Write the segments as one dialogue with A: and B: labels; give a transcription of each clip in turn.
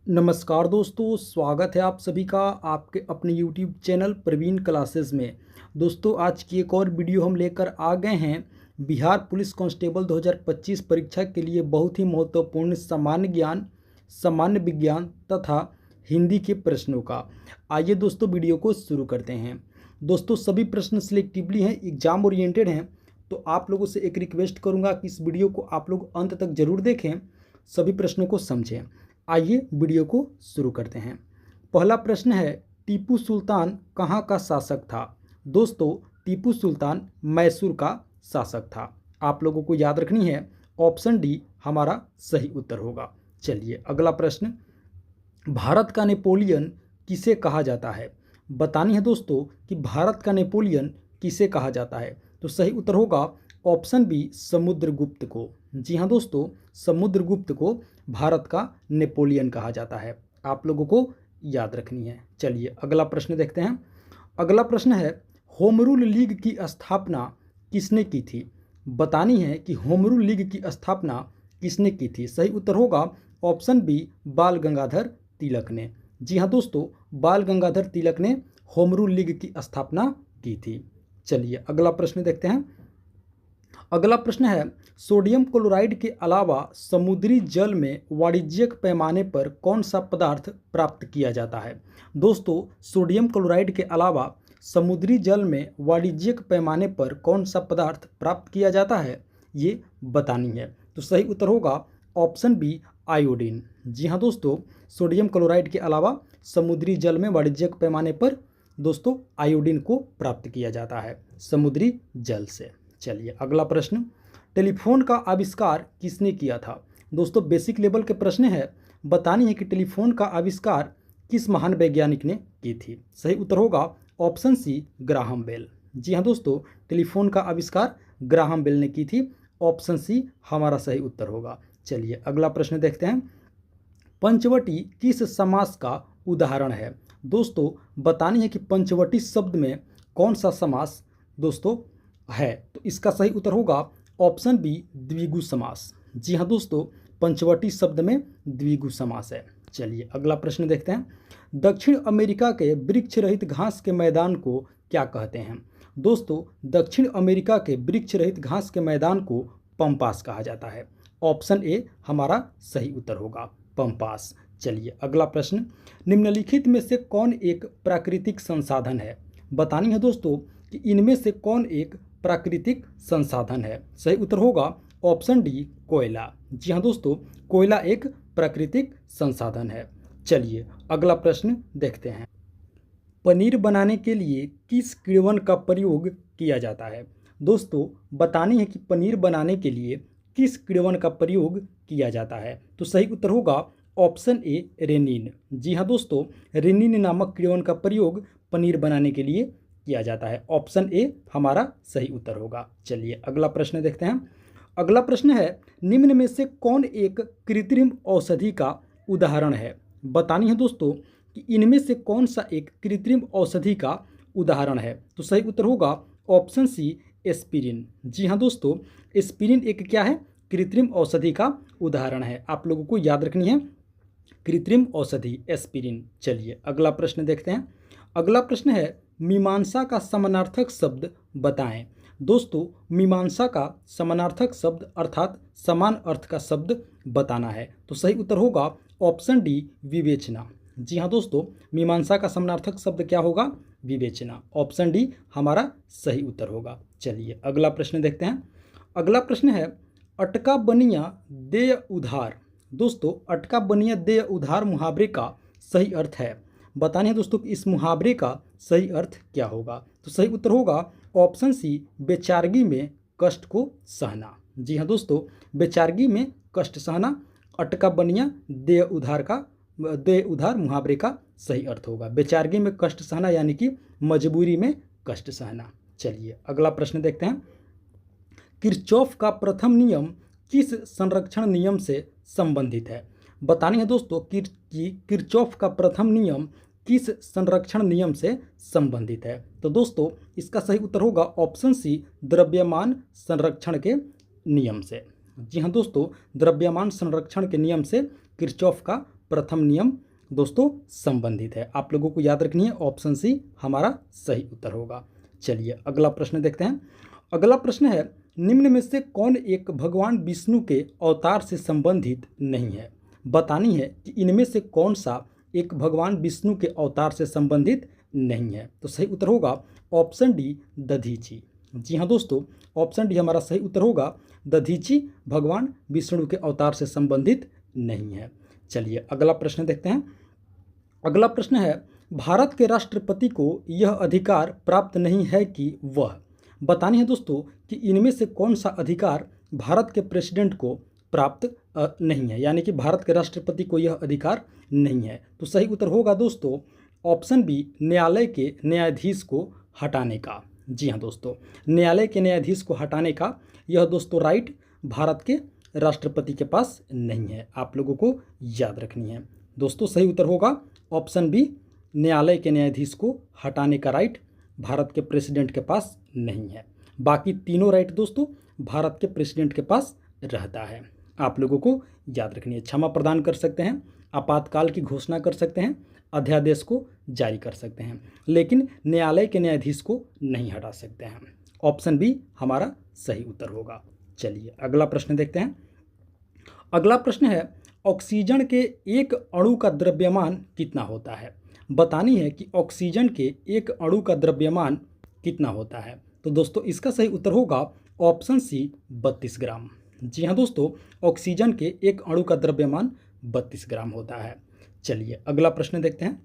A: नमस्कार दोस्तों, स्वागत है आप सभी का आपके अपने YouTube चैनल प्रवीण क्लासेस में। दोस्तों, आज की एक और वीडियो हम लेकर आ गए हैं बिहार पुलिस कांस्टेबल 2025 परीक्षा के लिए बहुत ही महत्वपूर्ण सामान्य ज्ञान, सामान्य विज्ञान तथा हिंदी के प्रश्नों का। आइए दोस्तों, वीडियो को शुरू करते हैं। दोस्तों, सभी प्रश्न सिलेक्टिवली हैं, एग्जाम ओरिएंटेड हैं, तो आप लोगों से एक रिक्वेस्ट करूँगा कि इस वीडियो को आप लोग अंत तक जरूर देखें, सभी प्रश्नों को समझें। आइए वीडियो को शुरू करते हैं। पहला प्रश्न है, टीपू सुल्तान कहाँ का शासक था? दोस्तों, टीपू सुल्तान मैसूर का शासक था। आप लोगों को याद रखनी है, ऑप्शन डी हमारा सही उत्तर होगा। चलिए अगला प्रश्न, भारत का नेपोलियन किसे कहा जाता है? बतानी है दोस्तों कि भारत का नेपोलियन किसे कहा जाता है। तो सही उत्तर होगा ऑप्शन बी, समुद्रगुप्त को। जी हाँ दोस्तों, समुद्रगुप्त को भारत का नेपोलियन कहा जाता है। आप लोगों को याद रखनी है। चलिए अगला प्रश्न देखते हैं। अगला प्रश्न है, होम रूल लीग की स्थापना किसने की थी? बतानी है कि होम रूल लीग की स्थापना किसने की थी। सही उत्तर होगा ऑप्शन बी, बाल गंगाधर तिलक ने। जी हाँ दोस्तों, बाल गंगाधर तिलक ने होम रूल लीग की स्थापना की थी। चलिए अगला प्रश्न देखते हैं। अगला प्रश्न है, सोडियम क्लोराइड के अलावा समुद्री जल में वाणिज्यिक पैमाने पर कौन सा पदार्थ प्राप्त किया जाता है? दोस्तों, सोडियम क्लोराइड के अलावा समुद्री जल में वाणिज्यिक पैमाने पर कौन सा पदार्थ प्राप्त किया जाता है, ये बतानी है। तो सही उत्तर होगा ऑप्शन बी, आयोडीन। जी हाँ दोस्तों, सोडियम क्लोराइड के अलावा समुद्री जल में वाणिज्यिक पैमाने पर दोस्तों आयोडीन को प्राप्त किया जाता है समुद्री जल से। चलिए अगला प्रश्न, टेलीफोन का आविष्कार किसने किया था? दोस्तों, बेसिक लेवल के प्रश्न है, बतानी है कि टेलीफोन का आविष्कार किस महान वैज्ञानिक ने की थी। सही उत्तर होगा ऑप्शन सी, ग्राहम बेल। जी हाँ दोस्तों, टेलीफोन का आविष्कार ग्राहम बेल ने की थी। ऑप्शन सी हमारा सही उत्तर होगा। चलिए अगला प्रश्न देखते हैं। पंचवटी किस समास का उदाहरण है? दोस्तों, बतानी है कि पंचवटी शब्द में कौन सा समास दोस्तों है। तो इसका सही उत्तर होगा ऑप्शन बी, द्विगु समास। जी हाँ दोस्तों, पंचवटी शब्द में द्विगु समास है। चलिए अगला प्रश्न देखते हैं। दक्षिण अमेरिका के वृक्ष रहित घास के मैदान को क्या कहते हैं? दोस्तों, दक्षिण अमेरिका के वृक्ष रहित घास के मैदान को पंपास कहा जाता है। ऑप्शन ए हमारा सही उत्तर होगा, पंपास। चलिए अगला प्रश्न, निम्नलिखित में से कौन एक प्राकृतिक संसाधन है? बतानी है दोस्तों कि इनमें से कौन एक प्राकृतिक संसाधन है। सही उत्तर होगा ऑप्शन डी, कोयला। जी हाँ दोस्तों, कोयला एक प्राकृतिक संसाधन है। चलिए अगला प्रश्न देखते हैं। पनीर बनाने के लिए किस किण्वन का प्रयोग किया जाता है? दोस्तों, बतानी है कि पनीर बनाने के लिए किस किण्वन का प्रयोग किया जाता है। तो सही उत्तर होगा ऑप्शन ए, रेनिन। जी हाँ दोस्तों, रेनिन नामक किण्वन का प्रयोग पनीर बनाने के लिए किया जाता है। ऑप्शन ए हमारा सही उत्तर होगा। चलिए अगला प्रश्न देखते हैं। अगला प्रश्न है, निम्न में से कौन एक कृत्रिम औषधि का उदाहरण है? बतानी है दोस्तों कि इनमें से कौन सा एक कृत्रिम औषधि का उदाहरण है। तो सही उत्तर होगा ऑप्शन सी, एस्पिरिन। जी हाँ दोस्तों, एस्पिरिन एक क्या है, कृत्रिम औषधि का उदाहरण है। आप लोगों को याद रखनी है, कृत्रिम औषधि एस्पिरिन। चलिए अगला प्रश्न देखते हैं। अगला प्रश्न है, मीमांसा का समानार्थक शब्द बताएं। दोस्तों, मीमांसा का समानार्थक शब्द अर्थात समान अर्थ का शब्द बताना है। तो सही उत्तर होगा ऑप्शन डी, विवेचना। जी हाँ दोस्तों, मीमांसा का समानार्थक शब्द क्या होगा, विवेचना। ऑप्शन डी हमारा सही उत्तर होगा। चलिए अगला प्रश्न देखते हैं। अगला प्रश्न है, अटका बनिया देय उधार। दोस्तों, अटका बनिया देय उधार मुहावरे का सही अर्थ है। बताने हैं दोस्तों कि इस मुहावरे का सही अर्थ क्या होगा। तो सही उत्तर होगा ऑप्शन सी, बेचारगी में कष्ट को सहना। जी हाँ दोस्तों, बेचारगी में कष्ट सहना अटका बनिया देय उधार मुहावरे का सही अर्थ होगा। बेचारगी में कष्ट सहना यानी कि मजबूरी में कष्ट सहना। चलिए अगला प्रश्न देखते हैं। किरचॉफ का प्रथम नियम किस संरक्षण नियम से संबंधित है? बतानी है दोस्तों कि किरचॉफ का प्रथम नियम किस संरक्षण नियम से संबंधित है। तो दोस्तों, इसका सही उत्तर होगा ऑप्शन सी, द्रव्यमान संरक्षण के नियम से। जी हाँ दोस्तों, द्रव्यमान संरक्षण के नियम से किरचॉफ का प्रथम नियम दोस्तों संबंधित है। आप लोगों को याद रखनी है, ऑप्शन सी हमारा सही उत्तर होगा। चलिए अगला प्रश्न देखते हैं। अगला प्रश्न है, निम्न में से कौन एक भगवान विष्णु के अवतार से संबंधित नहीं है? बतानी है कि इनमें से कौन सा एक भगवान विष्णु के अवतार से संबंधित नहीं है। तो सही उत्तर होगा ऑप्शन डी दधीची। जी हाँ दोस्तों, ऑप्शन डी हमारा सही उत्तर होगा, दधीची भगवान विष्णु के अवतार से संबंधित नहीं है। चलिए अगला प्रश्न देखते हैं। अगला प्रश्न है, भारत के राष्ट्रपति को यह अधिकार प्राप्त नहीं है कि वह, बतानी है दोस्तों कि इनमें से कौन सा अधिकार भारत के प्रेसिडेंट को प्राप्त नहीं है, यानी कि भारत के राष्ट्रपति को यह अधिकार नहीं है। तो सही उत्तर होगा दोस्तों ऑप्शन बी, न्यायालय के न्यायाधीश को हटाने का। जी हाँ दोस्तों, न्यायालय के न्यायाधीश को हटाने का यह दोस्तों राइट भारत के राष्ट्रपति के पास नहीं है। आप लोगों को याद रखनी है दोस्तों, सही उत्तर होगा ऑप्शन बी, न्यायालय के न्यायाधीश को हटाने का राइट भारत के प्रेसिडेंट के पास नहीं है। बाकी तीनों राइट दोस्तों भारत के प्रेसिडेंट के पास रहता है। आप लोगों को याद रखनी है, क्षमा प्रदान कर सकते हैं, आपातकाल की घोषणा कर सकते हैं, अध्यादेश को जारी कर सकते हैं, लेकिन न्यायालय के न्यायाधीश को नहीं हटा सकते हैं। ऑप्शन बी हमारा सही उत्तर होगा। चलिए अगला प्रश्न देखते हैं। अगला प्रश्न है, ऑक्सीजन के एक अणु का द्रव्यमान कितना होता है? बतानी है कि ऑक्सीजन के एक अणु का द्रव्यमान कितना होता है। तो दोस्तों इसका सही उत्तर होगा ऑप्शन सी 32 ग्राम। जी हाँ दोस्तों, ऑक्सीजन के एक अणु का द्रव्यमान 32 ग्राम होता है। चलिए अगला प्रश्न देखते हैं।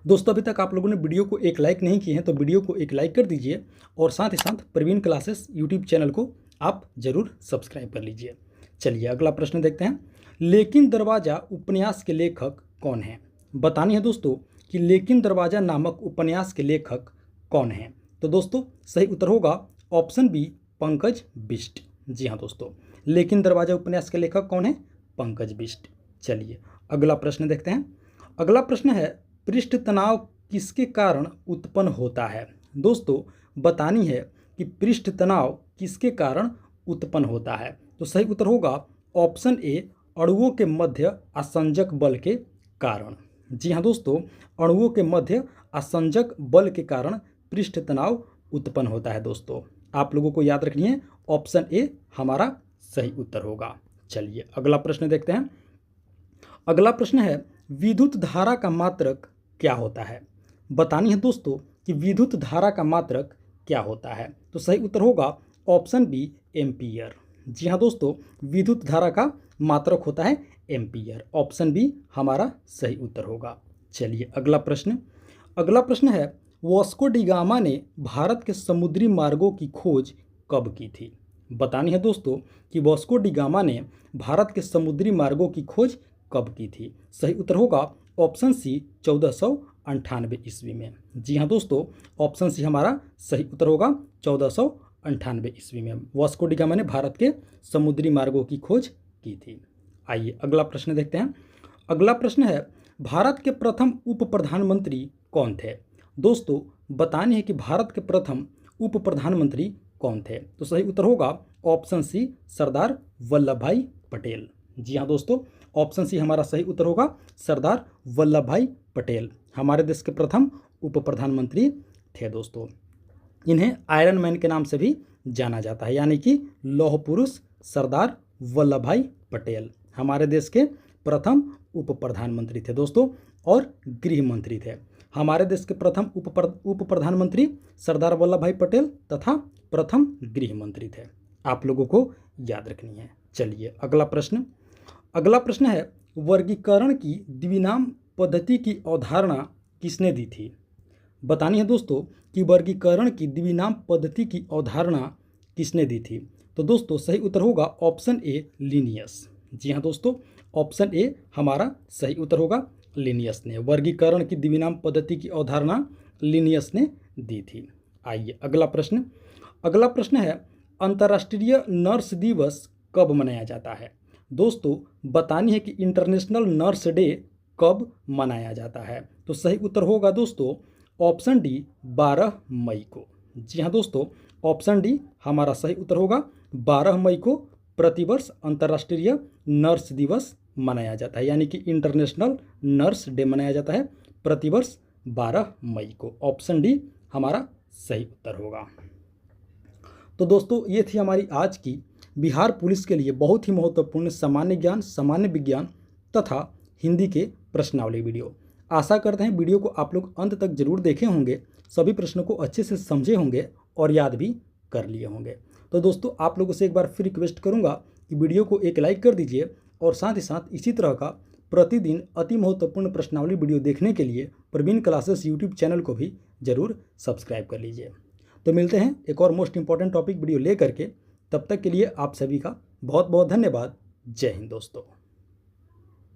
A: दोस्तों अभी तक आप लोगों ने वीडियो को एक लाइक नहीं किए हैं तो वीडियो को एक लाइक कर दीजिए और साथ ही साथ प्रवीण क्लासेस यूट्यूब चैनल को आप जरूर सब्सक्राइब कर लीजिए। चलिए अगला प्रश्न देखते हैं। लेकिन दरवाज़ा उपन्यास के लेखक कौन है? बतानी है दोस्तों कि लेकिन दरवाज़ा नामक उपन्यास के लेखक कौन हैं। तो दोस्तों सही उत्तर होगा ऑप्शन बी, पंकज बिष्ट। जी हाँ दोस्तों, लेकिन दरवाज़ा उपन्यास के लेखक कौन है? पंकज बिष्ट। चलिए अगला प्रश्न देखते हैं। अगला प्रश्न है, पृष्ठ तनाव किसके कारण उत्पन्न होता है? दोस्तों बतानी है कि पृष्ठ तनाव किसके कारण उत्पन्न होता है। तो सही उत्तर होगा ऑप्शन ए, अणुओं के मध्य असंजक बल के कारण। जी हाँ दोस्तों, अणुओं के मध्य असंजक बल के कारण पृष्ठ तनाव उत्पन्न होता है। दोस्तों आप लोगों को याद रखनी है, ऑप्शन ए हमारा सही उत्तर होगा। चलिए अगला प्रश्न देखते हैं। अगला प्रश्न है, विद्युत धारा का मात्रक क्या होता है? बतानी है दोस्तों कि विद्युत धारा का मात्रक क्या होता है। तो सही उत्तर होगा ऑप्शन बी, एम्पीयर। जी हाँ दोस्तों, विद्युत धारा का मात्रक होता है एम्पीयर। ऑप्शन बी हमारा सही उत्तर होगा। चलिए अगला प्रश्न। अगला प्रश्न है, वास्को डी गामा ने भारत के समुद्री मार्गों की खोज कब की थी? बतानी है दोस्तों कि वास्को डी गामा ने भारत के समुद्री मार्गों की खोज कब की थी। सही उत्तर होगा ऑप्शन सी, 1498 ईस्वी में। जी हाँ दोस्तों, ऑप्शन सी हमारा सही उत्तर होगा 1498 ईस्वी में वास्को डी गामा ने भारत के समुद्री मार्गों की खोज की थी। आइए अगला प्रश्न देखते हैं। अगला प्रश्न है, भारत के प्रथम उप प्रधानमंत्री कौन थे? दोस्तों बतानी है कि भारत के प्रथम उप प्रधानमंत्री कौन थे। तो सही उत्तर होगा ऑप्शन सी, सरदार वल्लभ भाई पटेल। जी हाँ दोस्तों, ऑप्शन सी हमारा सही उत्तर होगा सरदार वल्लभ भाई पटेल हमारे देश के प्रथम उप प्रधानमंत्री थे। दोस्तों इन्हें आयरन मैन के नाम से भी जाना जाता है, यानी कि लौह पुरुष सरदार वल्लभ भाई पटेल हमारे देश के प्रथम उप प्रधानमंत्री थे दोस्तों, और गृह मंत्री थे। हमारे देश के प्रथम उप प्रधानमंत्री सरदार वल्लभ भाई पटेल तथा प्रथम गृह मंत्री थे। आप लोगों को याद रखनी है। चलिए अगला प्रश्न। अगला प्रश्न है, वर्गीकरण की द्विनाम पद्धति की अवधारणा किसने दी थी? बतानी है दोस्तों कि वर्गीकरण की द्विनाम पद्धति की अवधारणा किसने दी थी। तो दोस्तों सही उत्तर होगा ऑप्शन ए, लिनियस। जी हाँ दोस्तों, ऑप्शन ए हमारा सही उत्तर होगा, लिनियस ने वर्गीकरण की द्विनाम पद्धति की अवधारणा लिनियस ने दी थी। आइए अगला प्रश्न। अगला प्रश्न है, अंतर्राष्ट्रीय नर्स दिवस कब मनाया जाता है? दोस्तों बतानी है कि इंटरनेशनल नर्स डे कब मनाया जाता है। तो सही उत्तर होगा दोस्तों ऑप्शन डी, 12 मई को। जी हाँ दोस्तों, ऑप्शन डी हमारा सही उत्तर होगा 12 मई को प्रतिवर्ष अंतर्राष्ट्रीय नर्स दिवस मनाया जाता है, यानी कि इंटरनेशनल नर्स डे मनाया जाता है प्रतिवर्ष 12 मई को। ऑप्शन डी हमारा सही उत्तर होगा। तो दोस्तों ये थी हमारी आज की बिहार पुलिस के लिए बहुत ही महत्वपूर्ण सामान्य ज्ञान, सामान्य विज्ञान तथा हिंदी के प्रश्नावली वीडियो। आशा करते हैं वीडियो को आप लोग अंत तक जरूर देखे होंगे, सभी प्रश्नों को अच्छे से समझे होंगे और याद भी कर लिए होंगे। तो दोस्तों आप लोगों से एक बार फिर रिक्वेस्ट करूंगा कि वीडियो को एक लाइक कर दीजिए और साथ ही साथ इसी तरह का प्रतिदिन अति महत्वपूर्ण प्रश्नावली वीडियो देखने के लिए प्रवीण क्लासेस यूट्यूब चैनल को भी जरूर सब्सक्राइब कर लीजिए। तो मिलते हैं एक और मोस्ट इंपॉर्टेंट टॉपिक वीडियो ले करके, तब तक के लिए आप सभी का बहुत बहुत धन्यवाद। जय हिंद दोस्तों।